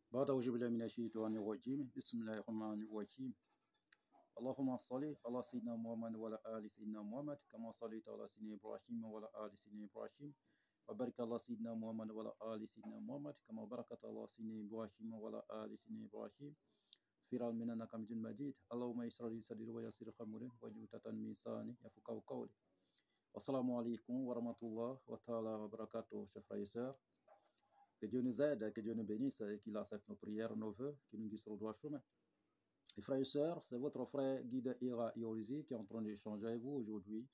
بعد أعوذ بالله من الشيطان الرجيم بسم الله الرحمن الرحيم اللهم صل على سيدنا محمد وعلى آل سيدنا محمد كما صليت على سيدنا إبراهيم وعلى آل سيدنا إبراهيم وبارك على سيدنا محمد وعلى آل سيدنا محمد كما باركت على سيدنا إبراهيم وعلى آل سيدنا إبراهيم في العالمين إنك حميد مجيد اللهم يسر لي صدري ويسر أمري واجعل من لساني يفقهوا قولي. Assalamu alaikum wa rahmatullah wa ta'ala wa barakatuh, chers frères et sœurs. Que Dieu nous aide, que Dieu nous bénisse et qu'il accepte nos prières, nos vœux, qu'il nous guide sur le droit chemin. Et frères et sœurs, c'est votre frère Guide Ira Iolizi qui est en train d'échanger avec vous aujourd'hui.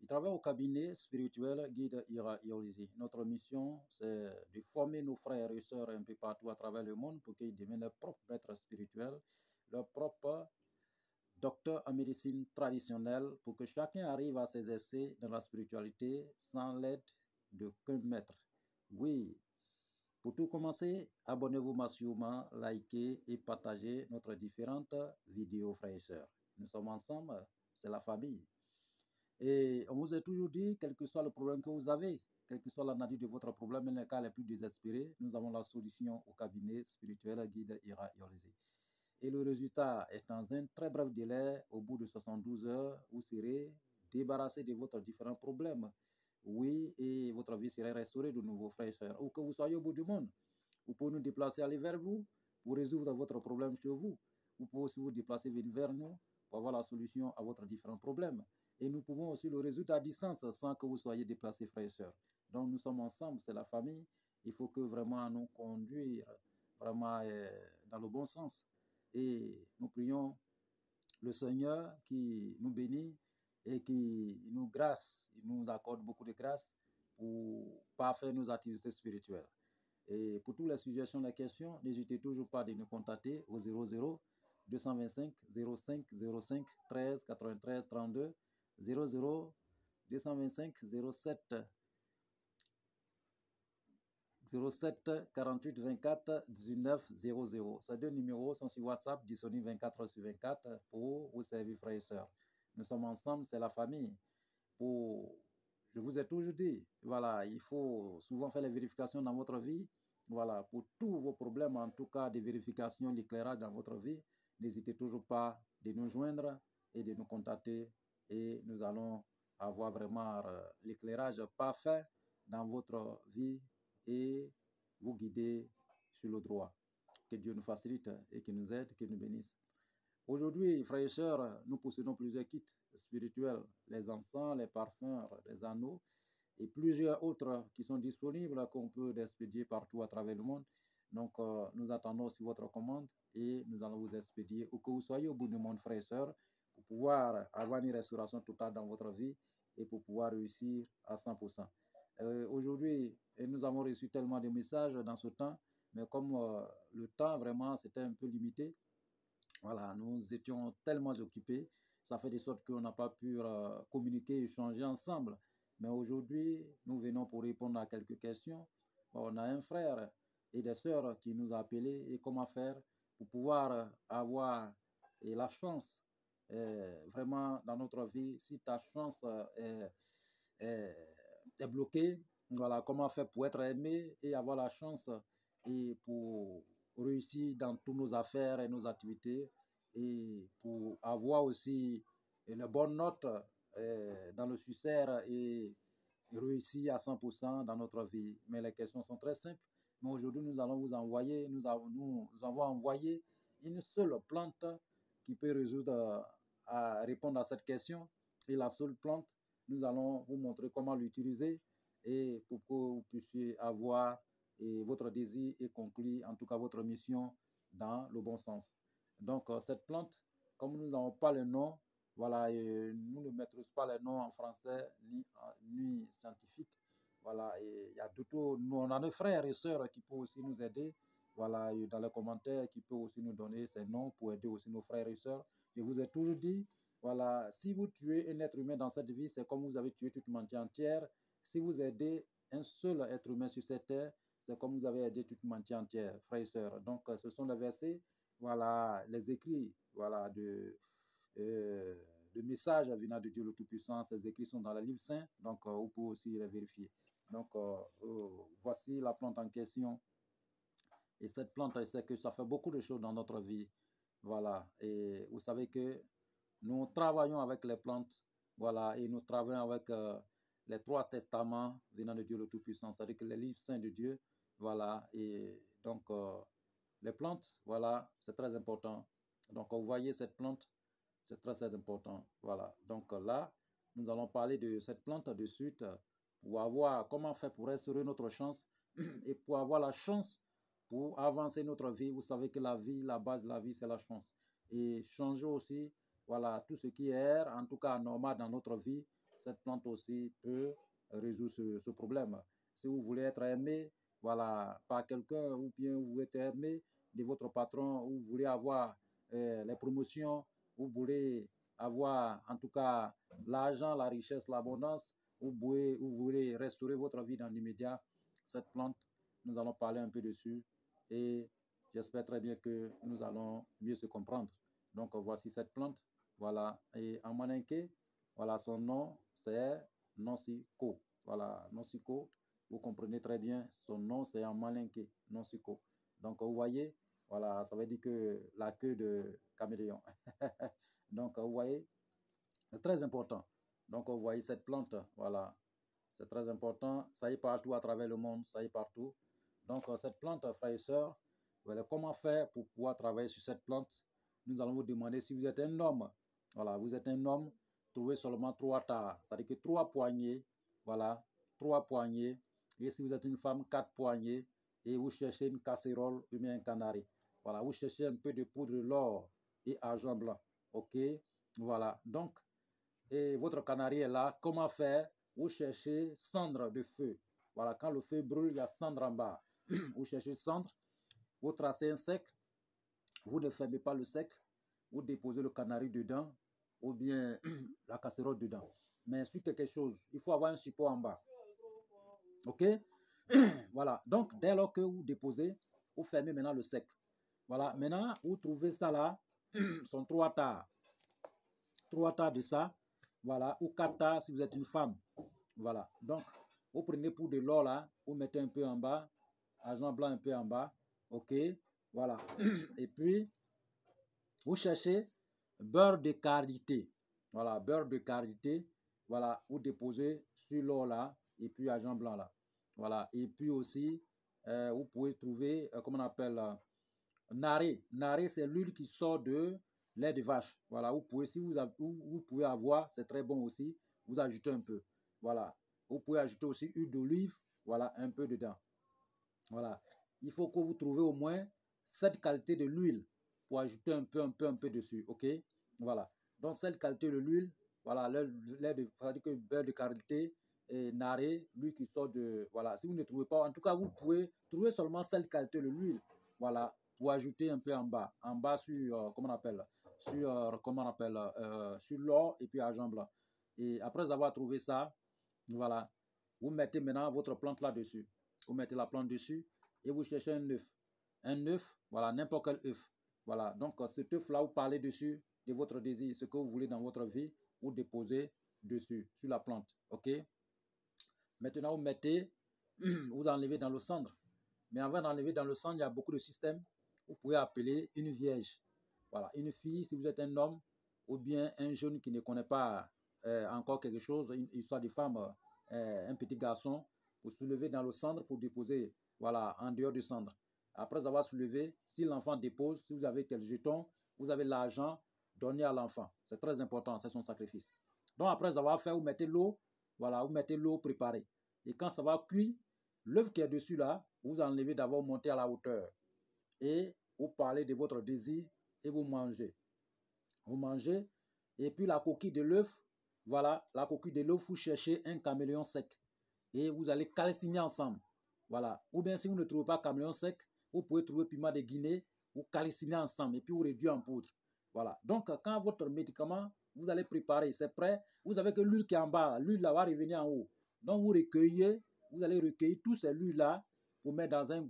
Il travaille au cabinet spirituel Guide Ira Iolizi. Notre mission, c'est de former nos frères et sœurs un peu partout à travers le monde pour qu'ils deviennent leurs propres maîtres spirituels, leurs propres docteurs en médecine traditionnelle, pour que chacun arrive à s'exercer dans la spiritualité sans l'aide d'aucun maître. Oui. Pour tout commencer, abonnez-vous massivement, likez et partagez notre différentes vidéos, frères et sœurs. Nous sommes ensemble, c'est la famille. Et on vous a toujours dit, quel que soit le problème que vous avez, quelle que soit la nature de votre problème, même les cas les plus désespérés, nous avons la solution au cabinet spirituel Guide Ira Iolizi. Et le résultat est dans un très bref délai, au bout de 72 heures, vous serez débarrassé de votre différents problèmes. Oui, et votre vie serait restaurée de nouveau, frères et sœurs. Ou que vous soyez au bout du monde, vous pouvez nous déplacer, aller vers vous, pour résoudre votre problème chez vous. Vous pouvez aussi vous déplacer vers nous, pour avoir la solution à votre différents problèmes. Et nous pouvons aussi le résoudre à distance, sans que vous soyez déplacés, frères et sœurs. Donc nous sommes ensemble, c'est la famille. Il faut que vraiment nous conduire vraiment dans le bon sens. Et nous prions le Seigneur qui nous bénit et qui nous grâce, il nous accorde beaucoup de grâce pour parfaire nos activités spirituelles. Et pour toutes les suggestions, les questions, n'hésitez toujours pas de nous contacter au 00 225 05 05 13 93 32 00 225 07 48 24 19 00. Ces deux numéros sont sur WhatsApp, disponibles 24 sur 24 pour vous servir, frères et sœurs. Nous sommes ensemble, c'est la famille. Je vous ai toujours dit, voilà, il faut souvent faire les vérifications dans votre vie. Voilà, pour tous vos problèmes, en tout cas des vérifications, l'éclairage dans votre vie, n'hésitez toujours pas de nous joindre et de nous contacter et nous allons avoir vraiment l'éclairage parfait dans votre vie et vous guider sur le droit. Que Dieu nous facilite et qu'il nous aide, qu'il nous bénisse. Aujourd'hui, frères et sœurs, nous possédons plusieurs kits spirituels, les encens, les parfums, les anneaux et plusieurs autres qui sont disponibles qu'on peut expédier partout à travers le monde. Donc, nous attendons aussi votre commande et nous allons vous expédier où que vous soyez au bout du monde, frères et sœurs, pour pouvoir avoir une restauration totale dans votre vie et pour pouvoir réussir à 100%. Aujourd'hui, nous avons reçu tellement de messages dans ce temps, mais comme le temps vraiment c'était un peu limité, voilà, nous étions tellement occupés, ça fait de sorte qu'on n'a pas pu communiquer, échanger ensemble. Mais aujourd'hui, nous venons pour répondre à quelques questions. Bon, on a un frère et des sœurs qui nous ont appelés et comment faire pour pouvoir avoir la chance vraiment dans notre vie. Si ta chance est bloquée, voilà, comment faire pour être aimé et avoir la chance et pour réussir dans toutes nos affaires et nos activités et pour avoir aussi une bonne note dans le succès et réussir à 100% dans notre vie. Mais les questions sont très simples. Mais aujourd'hui, nous allons vous envoyer, nous avons envoyé une seule plante qui peut résoudre, à répondre à cette question. Et la seule plante, nous allons vous montrer comment l'utiliser et pour que vous puissiez avoir et votre désir est conclu, en tout cas votre mission dans le bon sens. Donc cette plante, comme nous n'avons pas le nom, voilà, nous ne maîtrisons pas les noms en français ni scientifique. Voilà, et il y a d'autres, nous on a nos frères et sœurs qui peuvent aussi nous aider. Voilà, et dans les commentaires, qui peuvent aussi nous donner ces noms pour aider aussi nos frères et sœurs. Je vous ai toujours dit, voilà, si vous tuez un être humain dans cette vie, c'est comme vous avez tué toute l'humanité entière. Si vous aidez un seul être humain sur cette terre, c'est comme vous avez aidé toute l'humanité entière, frères et sœurs. Donc, ce sont les versets, voilà, les écrits, voilà, de messages venant de Dieu le Tout-Puissant. Ces écrits sont dans le livre saint, donc vous pouvez aussi les vérifier. Donc, voici la plante en question. Et cette plante, c'est que ça fait beaucoup de choses dans notre vie. Voilà. Et vous savez que nous travaillons avec les plantes. Voilà. Et nous travaillons avec les 3 testaments venant de Dieu le Tout-Puissant. C'est-à-dire que les livres saints de Dieu. Voilà. Et donc, les plantes, voilà, c'est très important. Donc, vous voyez cette plante, c'est très, très important. Voilà. Donc, là, nous allons parler de cette plante de suite pour avoir comment faire pour restaurer notre chance et pour avoir la chance pour avancer notre vie. Vous savez que la vie, la base de la vie, c'est la chance. Et changer aussi, voilà, tout ce qui est en tout cas anormal dans notre vie, cette plante aussi peut résoudre ce problème. Si vous voulez être aimé, voilà, par quelqu'un, ou bien vous voulez être aimé de votre patron, ou vous voulez avoir les promotions, vous voulez avoir en tout cas l'argent, la richesse, l'abondance, vous voulez restaurer votre vie dans l'immédiat, cette plante, nous allons parler un peu dessus et j'espère très bien que nous allons mieux se comprendre. Donc voici cette plante, voilà, et en maninké, voilà, son nom c'est Nonsiko. Voilà, Nonsiko, vous comprenez très bien, son nom c'est en malinké, Nonsiko. Donc vous voyez, voilà, ça veut dire que la queue de caméléon. Donc vous voyez, c'est très important. Donc vous voyez cette plante, voilà, c'est très important, ça y est partout à travers le monde, ça y est partout. Donc cette plante, frères et sœurs, voilà, comment faire pour pouvoir travailler sur cette plante? Nous allons vous demander si vous êtes un homme. Voilà, vous êtes un homme, trouvez seulement 3 tares, c'est-à-dire que 3 poignées, voilà, 3 poignées. Et si vous êtes une femme, 4 poignées. Et vous cherchez une casserole ou bien un canari. Voilà, vous cherchez un peu de poudre de l'or et argent blanc. OK? Voilà, donc, et votre canari est là. Comment faire? Vous cherchez cendre de feu. Voilà, quand le feu brûle, il y a cendre en bas. Vous cherchez cendre, vous tracez un cercle, vous ne fermez pas le cercle, vous déposez le canari dedans ou bien la casserole dedans. Mais sur quelque chose, il faut avoir un support en bas. OK? Voilà, donc dès lors que vous déposez, vous fermez maintenant le cercle. Voilà, maintenant vous trouvez ça là, sont 3 tares. 3 tares de ça, voilà, ou 4 tares si vous êtes une femme. Voilà, donc vous prenez pour de l'or là, vous mettez un peu en bas, argent blanc un peu en bas, ok, voilà. Et puis, vous cherchez beurre de karité, voilà, beurre de karité, voilà, vous déposez sur l'or là, et puis argent blanc là, voilà. Et puis aussi, vous pouvez trouver, comment on appelle, naré. Naré, c'est l'huile qui sort de lait de vache. Voilà, vous pouvez, si vous pouvez avoir, c'est très bon aussi, vous ajoutez un peu. Voilà, vous pouvez ajouter aussi huile d'olive, voilà, un peu dedans. Voilà, il faut que vous trouviez au moins cette qualité de l'huile pour ajouter un peu dessus, ok? Voilà, donc cette qualité de l'huile, voilà, lait de, c'est-à-dire que beurre de karité et naré, l'huile qui sort de, voilà, si vous ne trouvez pas, en tout cas, vous pouvez trouver seulement cette qualité de l'huile, voilà, pour ajouter un peu en bas sur, comment on appelle, sur, comment on appelle, sur l'or et puis argent blanc. Et après avoir trouvé ça, voilà, vous mettez maintenant votre plante là-dessus. Vous mettez la plante dessus et vous cherchez un œuf. Un œuf, voilà, n'importe quel œuf. Voilà, donc cet œuf-là, vous parlez dessus de votre désir, ce que vous voulez dans votre vie, vous déposez dessus, sur la plante. OK? Maintenant, vous mettez, vous enlevez dans le cendre. Mais avant d'enlever dans le cendre, il y a beaucoup de systèmes. Vous pouvez appeler une vierge. Voilà, une fille, si vous êtes un homme, ou bien un jeune qui ne connaît pas encore quelque chose, une histoire de femme, un petit garçon, pour soulever dans le cendre pour déposer, voilà, en dehors du cendre. Après avoir soulevé, si l'enfant dépose, si vous avez quelques jetons, vous avez l'argent, donné à l'enfant. C'est très important, c'est son sacrifice. Donc après avoir fait, vous mettez l'eau, voilà, vous mettez l'eau préparée. Et quand ça va cuire, l'œuf qui est dessus là, vous enlevez d'abord, monter à la hauteur. Et vous parlez de votre désir et vous mangez. Vous mangez. Et puis la coquille de l'œuf, voilà, la coquille de l'œuf, vous cherchez un caméléon sec. Et vous allez calciner ensemble. Voilà. Ou bien si vous ne trouvez pas caméléon sec, vous pouvez trouver piment de Guinée, vous calcinez ensemble et puis vous réduisez en poudre. Voilà. Donc quand votre médicament, vous allez préparer, c'est prêt, vous avez que l'huile qui est en bas, l'huile là va revenir en haut. Donc vous recueillez, vous allez recueillir tous ces huiles là pour mettre dans un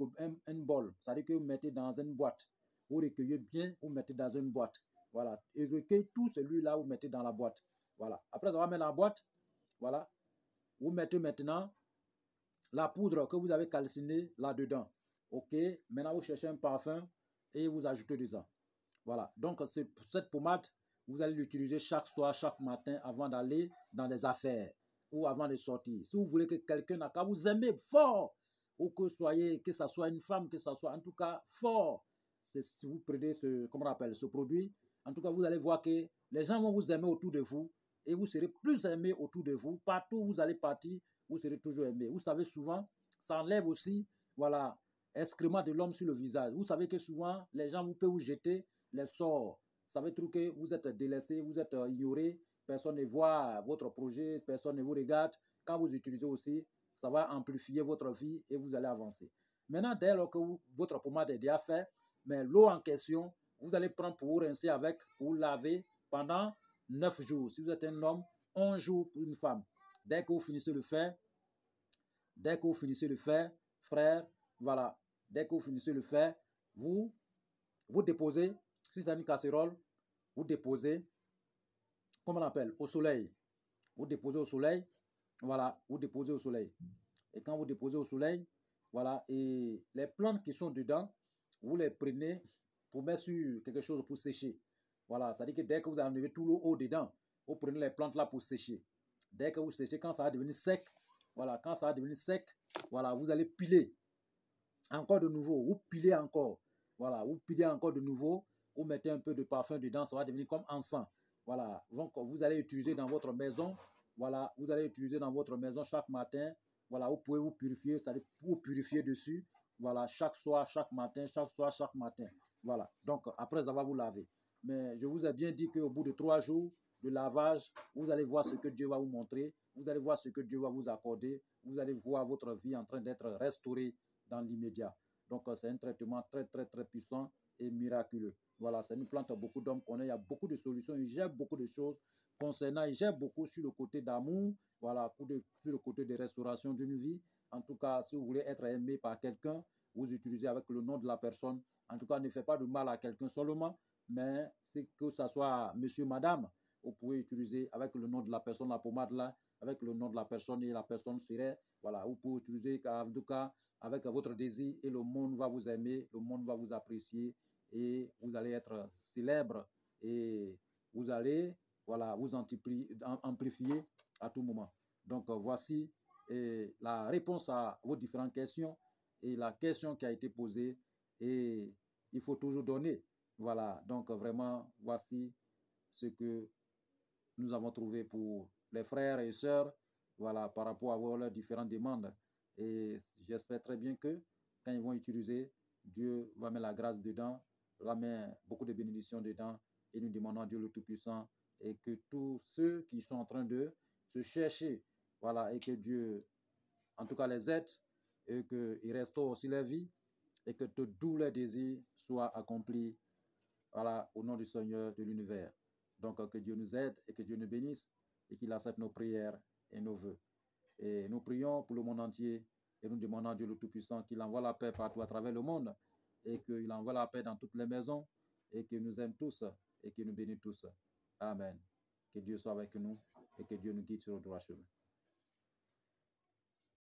bol. C'est-à-dire que vous mettez dans une boîte. Vous recueillez bien, vous mettez dans une boîte. Voilà. Et recueillez tout celui-là, vous mettez dans la boîte. Voilà. Après avoir mis la boîte, voilà, vous mettez maintenant la poudre que vous avez calcinée là-dedans. Ok, maintenant vous cherchez un parfum et vous ajoutez dedans. Voilà, donc cette pommade, vous allez l'utiliser chaque soir, chaque matin avant d'aller dans les affaires ou avant de sortir. Si vous voulez que quelqu'un n'a qu'à vous aimer fort, ou que ça soit une femme, que ça soit en tout cas fort, si vous prenez comment on appelle, ce produit, en tout cas vous allez voir que les gens vont vous aimer autour de vous et vous serez plus aimé autour de vous. Partout où vous allez partir, vous serez toujours aimé. Vous savez souvent, ça enlève aussi, voilà, excrément de l'homme sur le visage. Vous savez que souvent, les gens peuvent vous jeter les sorts. Ça veut dire que vous êtes délaissé, vous êtes ignoré, personne ne voit votre projet, personne ne vous regarde. Quand vous utilisez aussi, ça va amplifier votre vie et vous allez avancer. Maintenant, dès lors que votre pommade est déjà faite, mais l'eau en question, vous allez prendre pour vous rincer avec, pour vous laver pendant 9 jours. Si vous êtes un homme, 11 jours pour une femme. Dès que vous finissez de faire, frère, voilà, dès que vous finissez de faire, vous déposez, si c'est une casserole, vous déposez, comment on appelle, au soleil. Vous déposez au soleil, voilà, vous déposez au soleil. Et quand vous déposez au soleil, voilà, et les plantes qui sont dedans, vous les prenez pour mettre sur quelque chose pour sécher. Voilà, c'est-à-dire que dès que vous enlevez tout l'eau dedans, vous prenez les plantes là pour sécher. Dès que vous séchez, quand ça va devenir sec, voilà, quand ça va devenir sec, voilà, vous allez piler encore de nouveau, vous pilez encore, voilà, vous pilez encore de nouveau, vous mettez un peu de parfum dedans, ça va devenir comme encens. Voilà, donc vous allez utiliser dans votre maison, voilà, vous allez utiliser dans votre maison chaque matin, voilà, vous pouvez vous purifier, ça vous purifier dessus, voilà, chaque soir, chaque matin, chaque soir, chaque matin, voilà, donc après avoir vous lavé. Mais je vous ai bien dit qu'au bout de 3 jours de lavage, vous allez voir ce que Dieu va vous montrer, vous allez voir ce que Dieu va vous accorder, vous allez voir votre vie en train d'être restaurée dans l'immédiat. Donc, c'est un traitement très, très, très puissant et miraculeux. Voilà, c'est une plante que beaucoup d'hommes connaissent. Il y a beaucoup de solutions. Il gère beaucoup de choses concernant. Il gère beaucoup sur le côté d'amour, voilà, sur le côté de restauration d'une vie. En tout cas, si vous voulez être aimé par quelqu'un, vous utilisez avec le nom de la personne. En tout cas, ne faites pas de mal à quelqu'un seulement, mais c'est que ce soit monsieur, madame, vous pouvez utiliser avec le nom de la personne, la pommade là, avec le nom de la personne et la personne serait, voilà, vous pouvez utiliser en tout cas avec votre désir et le monde va vous aimer, le monde va vous apprécier et vous allez être célèbre et vous allez, voilà, vous amplifier à tout moment. Donc, voici la réponse à vos différentes questions et la question qui a été posée et il faut toujours donner. Voilà, donc vraiment, voici ce que nous avons trouvé pour les frères et sœurs, voilà, par rapport à leurs différentes demandes. Et j'espère très bien que quand ils vont utiliser, Dieu va mettre la grâce dedans, va mettre beaucoup de bénédictions dedans, et nous demandons à Dieu le Tout-Puissant, et que tous ceux qui sont en train de se chercher, voilà, et que Dieu, en tout cas, les aide, et qu'ils restaurent aussi leur vie, et que tous leurs désirs soient accomplis, voilà, au nom du Seigneur de l'univers. Donc, que Dieu nous aide et que Dieu nous bénisse et qu'il accepte nos prières et nos vœux. Et nous prions pour le monde entier et nous demandons à Dieu le Tout-Puissant qu'il envoie la paix partout à travers le monde et qu'il envoie la paix dans toutes les maisons et qu'il nous aime tous et qu'il nous bénisse tous. Amen. Que Dieu soit avec nous et que Dieu nous guide sur le droit chemin.